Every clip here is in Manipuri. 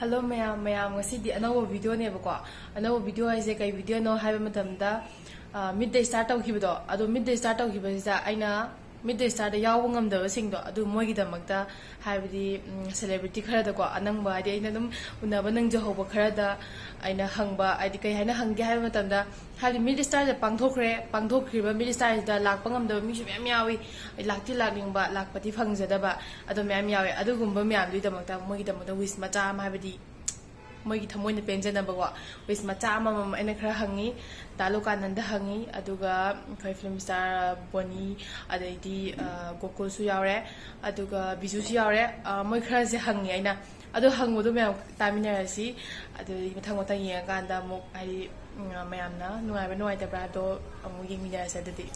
Hello mayam ngasi di anawa video ne bako anawa video haise kai video no haiba matamda midday start tawkhibado adu midday start tawkhibasida aina midday start da yawo ngamdaba singdo adu mogi damakta haibadi celebrity khara da ko anangba adi aina dum unaba nang jahoba khara da aina hangba adi kai haina hangge haiba matamda hali midday start da pangthokriba midday start da lakpa ngamdaba mi su myam yawi lakti lakningba lakpati phangjadaba adu myam yawi adu gumba myam du damakta mogi damakta wish macha ma haibadi mogi thamoi na penjana bawa wish macha ma aina khara hangi Talukananda hangi aduga khoi film star Boni adaidi Gokul su yaure aduga Bisu su yaure moi khara se hangi aina adu hangodu me tamina si adu mathang mathang yeng kanda muk ai mayamna nuai ba nuai ta bra do amu yeng mina sa dadi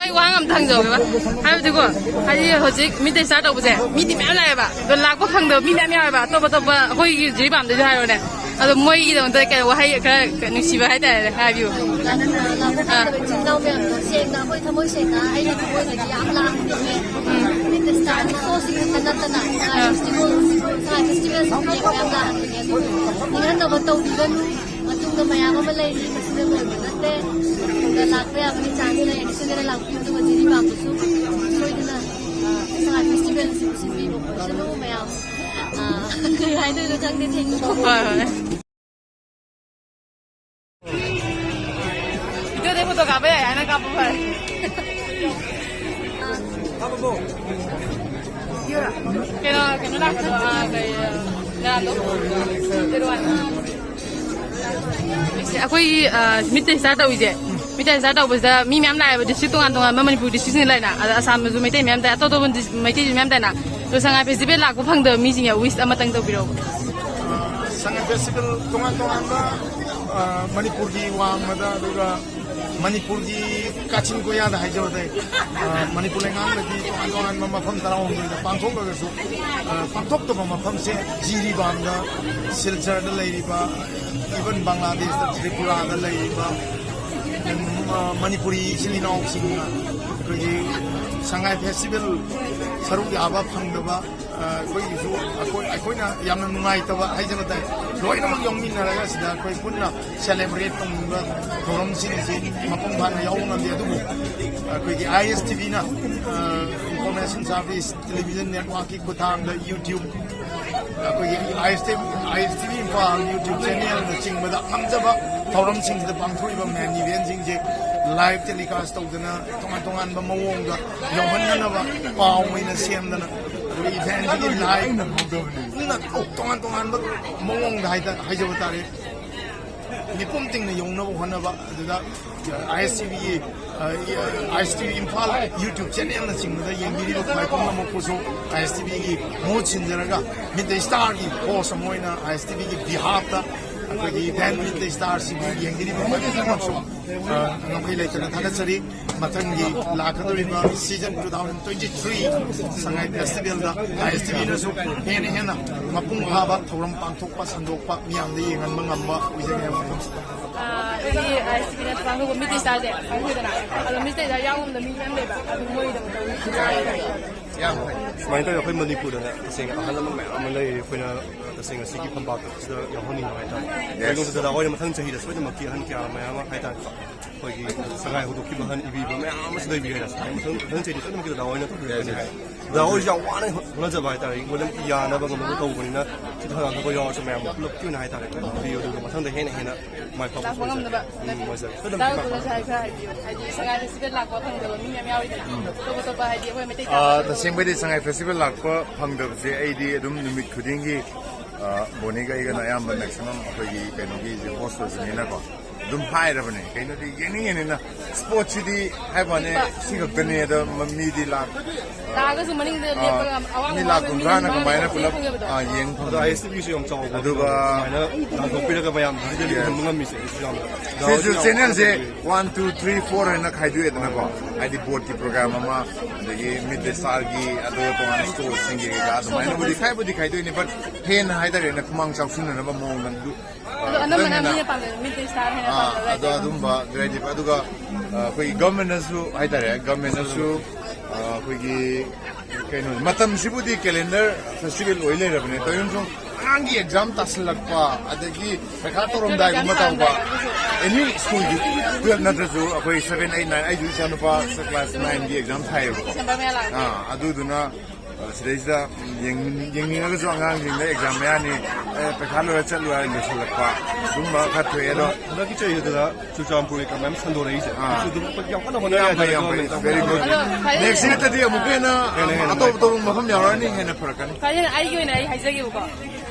ai wang am thang jo ba hai du ko hai hojik midday start tawbse midi me lai ba do lak ba khang do mi me ba to ba hoi ji bam de hai ro ne ado moi gi dong kai wahai kra nusi ba hai ta ha view chính đâu miệng nó xem đã hơi thầm hơi xem đã ai là thầm hơi người đi ám lang mình để start số sinh tân tân này festival xong việc ám lang những cái đầu đầu thì gần mà chúng tôi mày ám mà lấy đi mà xin được người đó thế để lạc về mình chán này đi xin được lạc phim tôi chỉ đi vào một số rồi thế là sang festival xin đi một xin đâu mày ám người hai đứa nó chẳng đến thành Video demo to kabe ya na kapo pa. Apa po? Yura. Keno na ko kay Nando. Teruan. Akoi midday start taw ije. Midday start taw basta mi myam na ba district tongan Manipur district ni lai na Assam zu meite myam da to meite myam da na. To sanga festival la ko phang da mi sing ya wish amatang to biro. Sanga festival tongan ba Manipur gi wang mada duga Manipur gi kachin ko ya da hai jo dai Manipur lengang lagi tongan mama pham tarau hong da pangthok ga su pangthok to mama pham se jiri bam da Silchar da lai ba even Bangladesh da Tripura da lai ba Manipuri silino sing ko gi Shanghai festival saruk ya ba phang da ba koi su akoi na yamna nungai ta ba hai jana dai loi na mang yong min na ga sida koi punna celebrate tong ba thorom sin sin mapong ban ya ong na dia du koi gi ISTV na information service television network ki kutham da YouTube koi gi ISTV pa YouTube channel na ching ba da amjaba thorom sing da pangthui ba man event sing je live telecast tawdana tongan ba mawong da yonghan na ba paw mai na siam da na event gi live na tongan ba mawong da hai jo ta re ni pum ting na yong na bo hana ba da ISTV Impal YouTube channel na sing da yeng gi ro khai kom na mo ko so ISTV gi mo chin jara ga midday star gi ko samoy na ISTV gi behalf da Kagi event midday star si yang diri mo so ngai le chana thaga chari mathangi lakadori ba season 2023 sangai festival da ISTV na so hena mapung haba thoram pangthok pa sandok pa miam de yengan mangamba ujeng ya Jadi ISTV na pang ko midday start de pang ko na alo midday da yang da mi yan de ba adu moi da Semain tu aku Manipur dah, sehingga hal lama amal lagi punya sehingga sikit pembawa tu sudah yang honi nak kita. Kalau kita dah awalnya macam cahaya, sebab macam kian kia macam kita pergi sangai hudu kita han ibi, macam sudah ibi dah. Macam cahaya, sebab kita dah awalnya tu berani. Dah awal jauh mana mana jauh kita, macam kia nak bang macam tahu pun nak kita orang tu yang macam peluk kian nak kita. Video tu macam dah hena mai kau. Lakwa ngam da ba. Tahu ko sa kai haji sangai festival lakwa phang da mi myam yawi da. To ba haji hoi mai tai Same way Shanghai Festival lakpa phangdab se aidi adum numit khudingi boniga igana ayamba maximum akhoi kainogi je posters ni na ko dum hai rabane kaino di yeni na sports di haibane sigakane da mammi di lak Laga su maning de lepa awang ni lak kundrana ko maina kulap yeng Dah ISTV su yang jauh. aduga Mana nak kopi lagi bayam, jadi mengam misi Islam. Sisu channel se 1 2 3 4 na khaidu etna ko id board ki program ama degi midday star gi ado ko an store singi ga ado maina budi khaidu ni but hen haidar na kumang chawsun na ba mong nan du Ano mana mi pang midday star hena pang ado adum ba grade aduga koi government su haidar government su koi gi kaino matam sibudi calendar festival oile rabne to yum ꯑꯉꯥꯡꯒꯤ ꯑꯦꯛꯖꯥꯝ ꯇꯥꯁꯤꯜꯂꯛꯄ ꯑꯗꯒꯤ ꯄꯩꯈꯥ ꯇꯧꯔꯝꯗꯥꯏꯒꯨꯝꯕ ꯇꯧꯕ ꯑꯦꯅꯤ ꯁ꯭ꯀꯨꯜꯒꯤ 12 ꯅꯠꯇ꯭ꯔꯁꯨ ꯑꯩꯈꯣꯏ 7, 8, 9 ꯑꯩꯁꯨ ꯏꯆꯥꯅꯨꯄꯥ ꯀ꯭ꯂꯥꯁ 9ꯒꯤ ꯑꯦꯛꯖꯥꯝ ꯊꯥꯏꯌꯦꯕꯀꯣ ꯑꯗꯨꯗꯨꯅ ꯁꯤꯗꯩꯁꯤꯗ ꯌꯦꯡꯅꯤꯡꯉꯒꯁꯨ ꯑꯉꯥꯡꯁꯤꯡꯗ ꯑꯦꯛꯖꯥꯝ ꯃꯌꯥꯅꯤ ꯄꯩꯈꯥ ꯂꯣꯏꯔ ꯆꯠꯂꯨ ꯍꯥꯏꯔ ꯂꯣꯏꯁꯤꯜꯂꯛꯄ ꯑꯗꯨꯝꯕ ꯈꯔ ꯊꯣꯛꯑꯦ ꯑꯗꯣ ꯍꯟꯗꯛꯀꯤ ꯆꯍꯤꯗꯨꯗ ꯆꯨꯔꯆꯥꯟꯄꯨꯔꯒꯤ ꯀꯃꯥꯏ ꯁꯟꯗꯣꯔꯛꯏꯁꯦ ꯑꯗꯨꯝ ꯌꯥꯝ ꯀꯟꯅ ꯍꯣꯠꯅꯔꯦ ꯌꯥꯝ ꯐꯩ ꯚꯦꯔꯤ ꯒꯨꯗ ꯅꯦꯛꯁ ꯌꯔꯗꯗꯤ ꯑꯃꯨꯛꯀ ꯍꯦꯟꯅ ꯑꯇꯣꯞ ꯑꯇꯣꯞꯄ ꯃꯐꯝ ꯌꯥꯎꯔꯛꯑꯅꯤ ꯍꯦꯟꯅ ꯐꯔꯛꯀꯅꯤ ꯐꯖꯅ ꯑꯩꯒꯤ ꯑꯣꯏꯅ ꯑꯩ ꯍꯥꯏꯖꯒꯦꯕꯀꯣ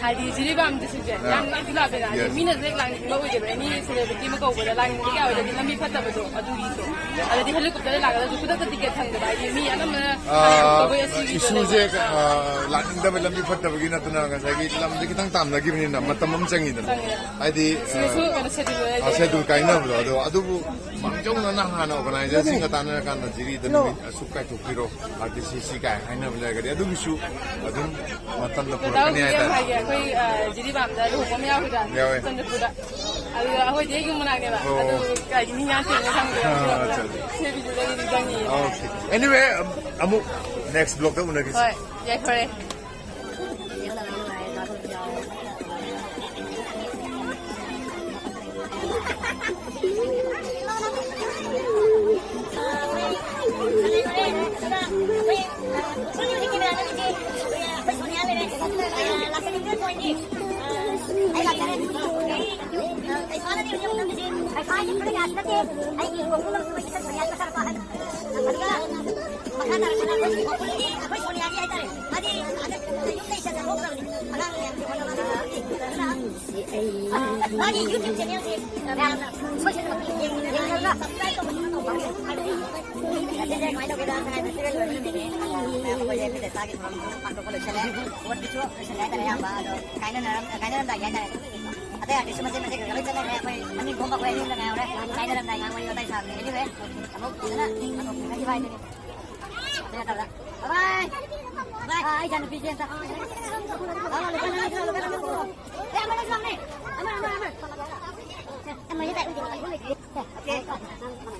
ꯍꯥꯏꯗꯤ ꯖꯤꯔꯤꯕꯥꯝ ꯗꯤꯁꯇ꯭ꯔꯤꯛꯁꯦ ꯌꯥꯝ ꯂꯥꯞꯇꯤ ꯂꯥꯞꯄꯦꯅ ꯍꯥꯏꯗꯤ ꯃꯤꯅꯁꯨ ꯍꯦꯛ ꯂꯥꯛꯅꯤꯡꯕ ꯑꯣꯏꯗꯦꯕ ꯑꯦꯅꯤ ꯁꯦꯂꯦꯕ꯭ꯔꯤꯇꯤ ꯑꯃ ꯀꯧꯕꯗ ꯂꯥꯛꯅꯤꯡꯕ ꯀꯌꯥ ꯑꯣꯏꯗꯗꯤ ꯂꯝꯕꯤ ꯐꯠꯇꯕꯗꯣ ꯑꯗꯨꯒꯤꯁꯨ ꯑꯗꯩꯗꯤ ꯍꯦꯂꯤꯀꯣꯞꯇꯔꯗ ꯂꯥꯛꯀꯗꯁꯨ ꯈꯨꯗꯛꯇ ꯇꯤꯀꯦꯠ ꯐꯪꯗꯕ ꯍꯥꯏꯗꯤ ꯃꯤ ꯑꯅꯝꯕꯅ ꯇꯧꯕ ꯑꯁꯤꯒꯤꯗꯣ ꯏꯁꯨꯁꯦ ꯂꯥꯛꯅꯤꯡꯗꯕ ꯂꯝꯕꯤ ꯐꯠꯇꯕꯒꯤ ꯅꯠꯇꯅ ꯉꯁꯥꯏꯒꯤ ꯂꯝꯁꯦ ꯈꯤꯇꯪ ꯇꯥꯝꯅꯈꯤꯕꯅꯤꯅ ꯃꯇꯝ ꯑꯃ ꯆꯪꯉꯤꯗꯅ ꯍꯥꯏꯗꯤ ꯁꯤꯗꯁꯨ ꯀꯩꯅꯣ ꯁꯦꯗꯨꯜ ꯁꯦꯗꯨꯜ ꯀꯥꯏꯅꯕꯗꯣ ꯑꯗꯣ ꯑꯗꯨꯕꯨ ꯃꯥꯡꯖꯧꯅꯅ ꯍꯥꯟꯅ ꯑꯣꯔꯒꯅꯥꯏꯖꯔꯁꯤꯡꯒ ꯇꯥꯟꯅꯔꯀꯥꯟꯗ ꯖꯤꯔꯤꯗ ꯅꯨꯃꯤꯠ ꯑꯁꯨꯛ ꯀꯥꯏꯊꯣꯛꯄꯤꯔꯣ ꯑꯥꯔꯇꯤꯁꯤ ꯀꯥꯏ ꯍꯥꯏꯅꯕ ꯂꯩꯔꯒꯗꯤ ꯑꯗꯨꯒꯤꯁꯨ ꯑꯗꯨꯝ ꯃꯇꯝꯗ ꯄꯨꯔꯛꯀꯅꯤ ꯍꯥꯏꯇꯥꯔꯦ ꯑꯩꯈꯣꯏ ꯖꯤꯔꯤꯕꯥꯝꯗ ꯂꯨꯍꯣꯡꯕ ꯑꯃ ꯌꯥꯎꯈꯤꯗ꯭ꯔꯥ ꯌꯥꯎꯋꯦ ꯆꯟꯗ꯭ꯔꯄꯨꯔꯗ ꯑꯗꯨꯒ ꯑꯩꯈꯣꯏꯗꯤ ꯍꯦꯛ ꯌꯨꯝ ꯃꯅꯥꯛꯅꯦꯕ ꯑꯗꯨ ꯀꯥꯏꯗꯤ ꯃꯤ ꯌꯥꯝ ꯇꯦꯡꯅ ꯈꯪꯗꯦ ꯁꯦꯕꯤꯗꯨꯗꯒꯤꯗꯤ ꯆꯪꯉꯤ ꯑꯦꯅꯤꯋꯦ ꯑꯃꯨꯛ ꯅꯦꯛꯁ ꯕ꯭ꯂꯣꯛꯇ ꯎꯅꯈꯤꯁꯤ ꯍꯣꯏ ꯌꯥꯏꯐꯔꯦ Mari YouTube channel se social media yengalga subscribe to jadi mai to kita sangat festival ini apa boleh kita sakit panto kalau channel buat itu channel ada yang baru kainan dah ya ada artis masih kalau channel apa ani bomba ko ini lah orang kainan dah yang mau kita sahaja ini be kamu sana kamu lagi baik ini ternyata dah bye bye jangan pikirin tak kalau lupa nanti amar Islam ni amar amar kita okay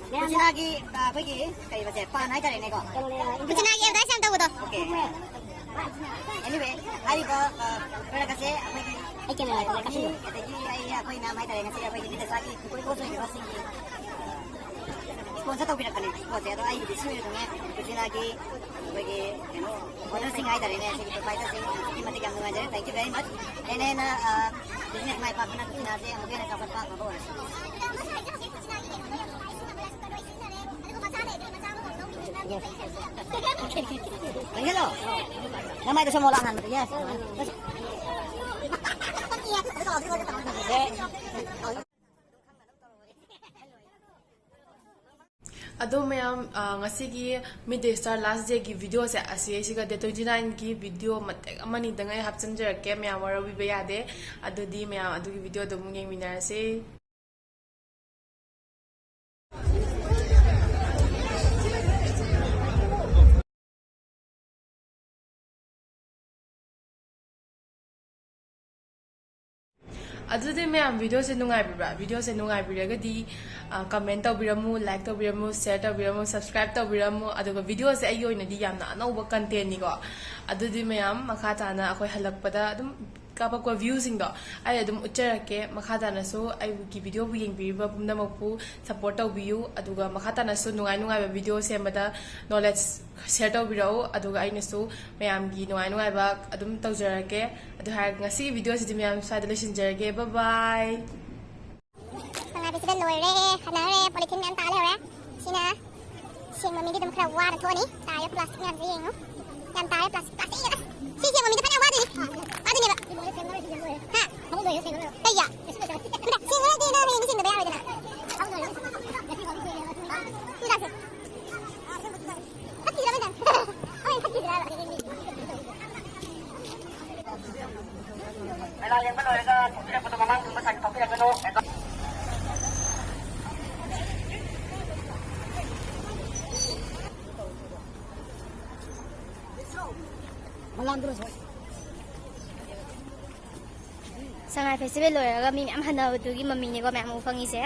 kucing lagi pergi kayak macam panai cari nego kucing lagi dah sampai tahu tu okay anyway hari ko berada kasi ay kena kasi tadi ay ako ina mai cari kasi apa kita lagi koi ko sih kasi sponsor tahu bila kali ko dia tu ay di sini tu ni kucing lagi pergi order singai cari ni sih kita sih mati kamu aja thank you very much and then business my partner tu nasi mungkin nak dapat apa boleh yes hello nama itu semua langan betul yes ꯑꯗꯣ ꯃꯌꯥꯝ ꯉꯁꯤꯒꯤ ꯃꯤꯗ ꯗꯦ ꯁ꯭ꯇꯥꯔ ꯂꯥꯁ ꯗꯦꯒꯤ ꯚꯤꯗꯤꯑꯣꯁꯦ ꯑꯁꯤꯒ ꯗꯦꯠ 29ꯒꯤ ꯚꯤꯗꯤꯑꯣ ꯃꯇꯦꯛ ꯑꯃꯅꯤꯗꯪ ꯑꯩ ꯍꯥꯞꯆꯤꯟꯖꯔꯛꯀꯦ ꯃꯌꯥꯝ ꯋꯥꯔꯧꯕꯤꯕ ꯌꯥꯗꯦ ꯑꯗꯨꯗꯤ ꯃꯌꯥꯝ ꯑꯗꯨꯒꯤ ꯚꯤꯗꯤꯑꯣꯗꯣ ꯑꯃꯨꯛ ꯌꯦꯡꯃꯤꯟꯅꯔꯁꯤ ꯑꯗꯨꯗꯤ ꯃꯌꯥꯝ ꯚꯤꯗꯤꯑꯣꯁꯦ ꯅꯨꯡꯉꯥꯏꯕꯤꯕ꯭ꯔꯥ ꯚꯤꯗꯤꯑꯣꯁꯦ ꯅꯨꯡꯉꯥꯏꯕꯤꯔꯒꯗꯤ ꯀꯃꯦꯟ ꯇꯧꯕꯤꯔꯝꯃꯨ ꯂꯥꯏꯛ ꯇꯧꯕꯤꯔꯝꯃꯨ ꯁꯦꯌꯔ ꯇꯧꯕꯤꯔꯝꯃꯨ ꯁꯕꯁꯀ꯭ꯔꯥꯏꯕ ꯇꯧꯕꯤꯔꯝꯃꯨ ꯑꯗꯨꯒ ꯚꯤꯗꯤꯑꯣꯁꯦ ꯑꯩꯒꯤ ꯑꯣꯏꯅꯗꯤ ꯌꯥꯝꯅ ꯑꯅꯧꯕ ꯀꯟꯇꯦꯟꯅꯤꯀꯣ ꯑꯗꯨꯗꯤ ꯃꯌꯥꯝ ꯃꯈꯥ ꯇꯥꯅ ꯑꯩꯈꯣꯏ ꯍꯜꯂꯛꯄꯗ ꯑꯗꯨꯝ ꯀꯥꯞꯄꯛꯄ ꯚ꯭ꯌꯨꯁꯤꯡꯗꯣ ꯑꯩ ꯑꯗꯨꯝ ꯎꯠꯆꯔꯛꯀꯦ ꯃꯈꯥ ꯇꯥꯅꯁꯨ ꯑꯩꯒꯤ ꯚꯤꯗꯤꯑꯣꯕꯨ ꯌꯦꯡꯕꯤꯔꯤꯕ ꯄꯨꯝꯅꯃꯛꯄꯨ ꯁꯞꯄꯣꯔꯠ ꯇꯧꯕꯤꯌꯨ ꯑꯗꯨꯒ ꯃꯈꯥ ꯇꯥꯅꯁꯨ ꯅꯨꯡꯉꯥꯏ ꯅꯨꯡꯉꯥꯏꯕ ꯚꯤꯗꯤꯑꯣ ꯁꯦꯝꯕꯗ ꯅꯣꯂꯦꯖ ꯁꯦꯌꯔ ꯇꯧꯕꯤꯔꯛꯎ ꯑꯗꯨꯒ ꯑꯩꯅꯁꯨ ꯃꯌꯥꯝꯒꯤ ꯅꯨꯡꯉꯥꯏ ꯅꯨꯡꯉꯥꯏꯕ ꯑꯗꯨꯝ ꯇꯧꯖꯔꯛꯀꯦ ꯑꯗꯨ ꯍꯥꯏꯔꯒ ꯉꯁꯤꯒꯤ ꯚꯤꯗꯤꯑꯣꯁꯤꯗꯤ ꯃꯌꯥꯝ ꯁ꯭ꯋꯥꯏꯗ ꯂꯣꯏꯁꯤꯟꯖꯔꯒꯦ ꯕꯥꯏ ꯕꯥꯏ ꯐꯦꯁꯇꯤꯚꯦꯜ ꯂꯣꯏꯔꯦ ꯍꯜꯂꯛꯑꯦ ꯄꯣꯂꯤꯊꯤꯟ ꯃꯌꯥꯝ ꯇꯥ ꯂꯩꯍꯧꯔꯦ ꯁꯤꯅ ꯁꯦꯡꯕ ꯃꯤꯗꯤ ꯑꯗꯨꯝ ꯈꯔ ꯋꯥꯅ ꯊꯣꯛꯑꯅꯤ ꯇꯥꯔꯤꯕ ꯄ꯭ꯂꯥꯁꯇꯤꯛ ꯃꯌꯥꯝꯁꯦ ꯌꯦꯡꯉꯨ ꯌꯥꯝ ꯇꯥꯔꯦ ꯄ꯭ꯂꯥꯁꯇꯤꯛ ꯁꯤ ꯁꯦꯡꯕ ꯃꯤꯗꯤ ꯐꯅꯌꯥꯝ ꯋꯥꯗꯣꯏꯅꯤ ꯋꯥꯗꯣꯏꯅꯦꯕ ꯍꯥ ꯀꯩꯌꯥ ꯁꯦꯡꯕ ꯅꯠꯇꯦ ꯅꯪ ꯍꯌꯦꯡꯗꯤ ꯁꯦꯡꯗꯕ ꯌꯥꯔꯣꯏꯗꯅ ꯁꯤꯗꯥꯁꯦ ꯐꯠꯇꯤꯗ꯭ꯔꯕ ꯅꯪ ꯐꯠꯇꯤꯗ꯭ꯔꯕ Mela yang benar itu tidak betul memang cuma sakit tapi yang benar. Malam terus. Sangai festival loiraga mi ma'am hanawdugi mamini ko ma'am ufangise.